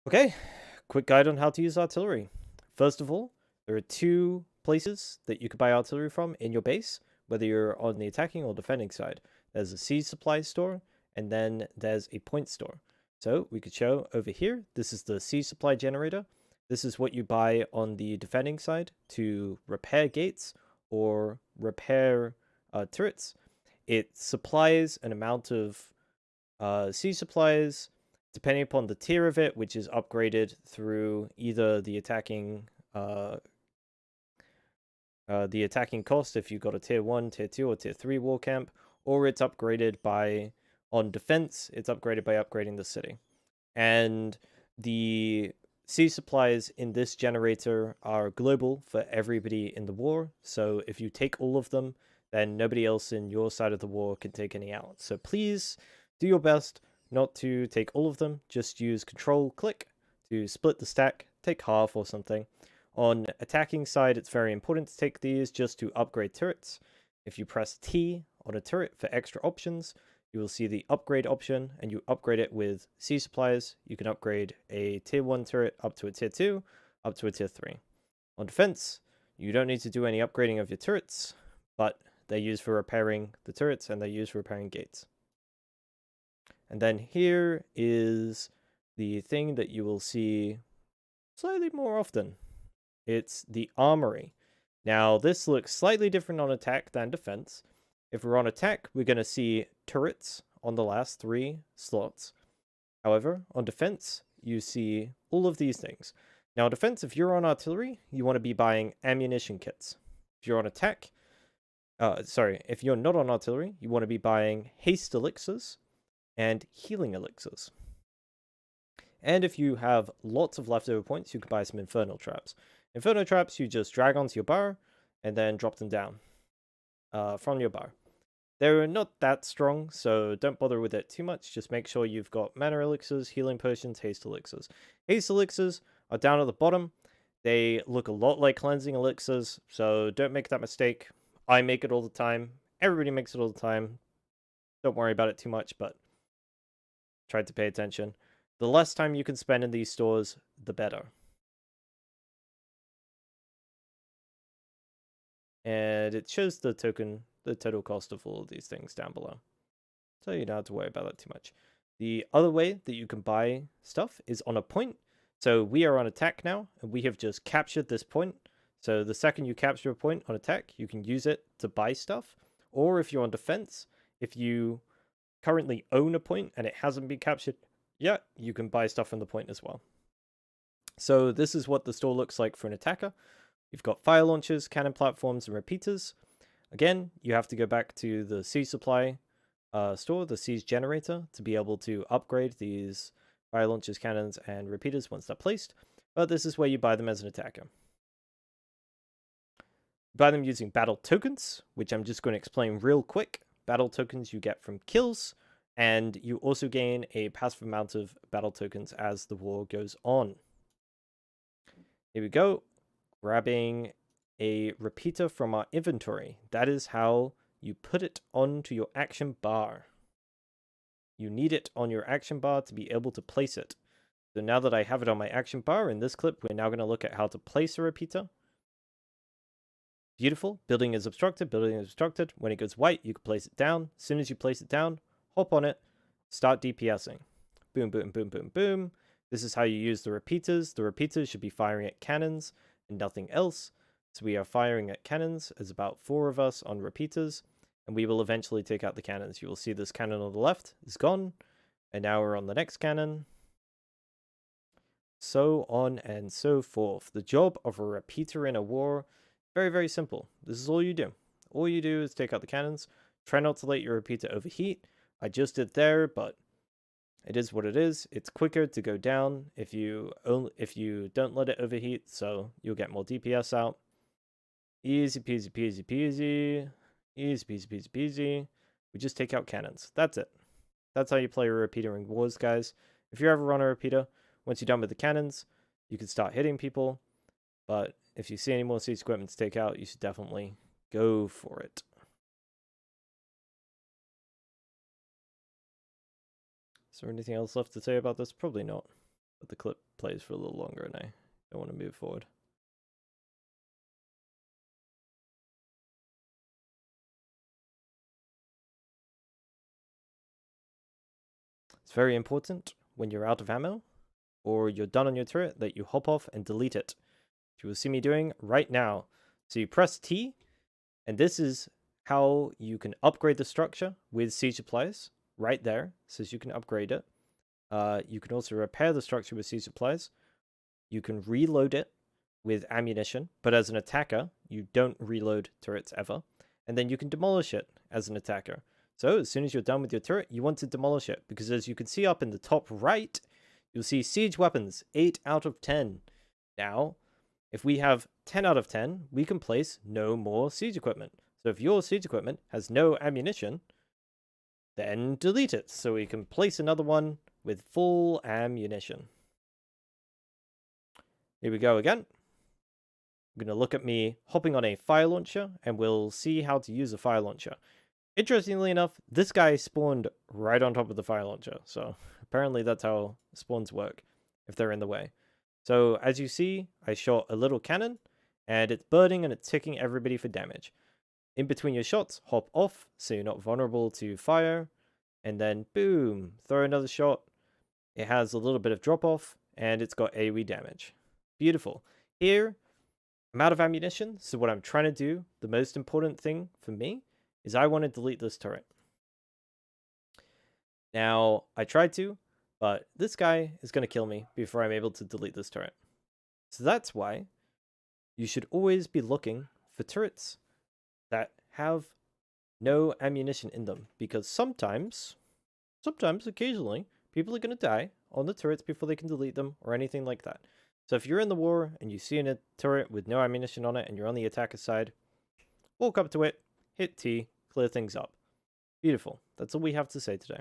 Okay, quick guide on how to use artillery. First of all, there are two places that you can buy artillery from in your base, whether you're on the attacking or defending side. There's a siege supply store, and then there's a point store. So we could show over here, this is the siege supply generator. This is what you buy on the defending side to repair gates or repair turrets. It supplies an amount of siege supplies depending upon the tier of it, which is upgraded through either the attacking cost if you've got a tier 1, tier 2, or tier 3 war camp, or it's upgraded by on defense, it's upgraded by upgrading the city. And the siege supplies in this generator are global for everybody in the war. So if you take all of them, then nobody else in your side of the war can take any out. So please do your best not to take all of them. Just use Control click to split the stack, take half or something. On attacking side, it's very important to take these just to upgrade turrets. If you press T on a turret for extra options, you will see the upgrade option, and you upgrade it with siege supplies. You can upgrade a tier 1 turret up to a tier 2, up to a tier 3. On defense, you don't need to do any upgrading of your turrets, but they're used for repairing the turrets and they're used for repairing gates. And then here is the thing that you will see slightly more often. It's the Armory. Now, this looks slightly different on attack than defense. If we're on attack, we're going to see turrets on the last 3 slots. However, on defense, you see all of these things. Now, defense, if you're on artillery, you want to be buying ammunition kits. If you're on attack, if you're not on artillery, you want to be buying haste elixirs and healing elixirs. And if you have lots of leftover points, you can buy some infernal traps. Inferno traps, you just drag onto your bar and then drop them down from your bar. They're not that strong, so don't bother with it too much. Just make sure you've got mana elixirs, healing potions, haste elixirs. Haste elixirs are down at the bottom. They look a lot like cleansing elixirs, so don't make that mistake. I make it all the time. Everybody makes it all the time. Don't worry about it too much, but try to pay attention. The less time you can spend in these stores, the better. And it shows the total cost of all of these things down below. So you don't have to worry about that too much. The other way that you can buy stuff is on a point. So we are on attack now, and we have just captured this point. So the second you capture a point on attack, you can use it to buy stuff. Or if you're on defense, if you currently own a point and it hasn't been captured yet, you can buy stuff from the point as well. So this is what the store looks like for an attacker. You've got fire launchers, cannon platforms, and repeaters. Again, you have to go back to the siege supply store, the siege generator, to be able to upgrade these fire launchers, cannons, and repeaters once they're placed. But this is where you buy them as an attacker. You buy them using battle tokens, which I'm just going to explain real quick. Battle tokens you get from kills, and you also gain a passive amount of battle tokens as the war goes on. Here we go. Grabbing a repeater from our inventory. That is how you put it onto your action bar. You need it on your action bar to be able to place it. So now that I have it on my action bar, in this clip, we're now going to look at how to place a repeater. Beautiful. Building is obstructed. Building is obstructed. When it goes white, you can place it down. As soon as you place it down, hop on it, start DPSing. Boom, boom, boom, boom, boom. This is how you use the repeaters. The repeaters should be firing at cannons and nothing else. So we are firing at cannons. There's about 4 of us on repeaters, and we will eventually take out the cannons. You will see this cannon on the left is gone, and now we're on the next cannon. So on and so forth. The job of a repeater in a war, very, very simple. This is all you do. All you do is take out the cannons. Try not to let your repeater overheat. I just did there, but it is what it is. It's quicker to go down if you don't let it overheat, so you'll get more DPS out. Easy peasy peasy peasy. Easy peasy peasy peasy. We just take out cannons. That's it. That's how you play a repeater in wars, guys. If you ever run a repeater, once you're done with the cannons, you can start hitting people. But if you see any more siege equipment to take out, you should definitely go for it. Is there anything else left to say about this? Probably not. But the clip plays for a little longer and I don't want to move forward. It's very important when you're out of ammo or you're done on your turret that you hop off and delete it. Which you will see me doing right now. So you press T, and this is how you can upgrade the structure with siege supplies. Right there, says you can upgrade it. You can also repair the structure with siege supplies. You can reload it with ammunition, but as an attacker, you don't reload turrets ever. And then you can demolish it as an attacker. So as soon as you're done with your turret, you want to demolish it, because as you can see up in the top right, you'll see siege weapons, 8 out of 10. Now, if we have 10 out of 10, we can place no more siege equipment. So if your siege equipment has no ammunition, then delete it so we can place another one with full ammunition. Here we go again. I'm going to look at me hopping on a fire launcher, and we'll see how to use a fire launcher. Interestingly enough, this guy spawned right on top of the fire launcher, so apparently that's how spawns work, if they're in the way. So as you see, I shot a little cannon, and it's burning and it's ticking everybody for damage. In between your shots, hop off, so you're not vulnerable to fire, and then boom, throw another shot. It has a little bit of drop off, and it's got AoE damage. Beautiful. Here, I'm out of ammunition, so what I'm trying to do, the most important thing for me, is I want to delete this turret. Now, I tried to, but this guy is going to kill me before I'm able to delete this turret. So that's why you should always be looking for turrets that have no ammunition in them, because sometimes, occasionally, people are going to die on the turrets before they can delete them or anything like that. So if you're in the war and you see a turret with no ammunition on it and you're on the attacker side, walk up to it, hit T, clear things up. Beautiful. That's all we have to say today.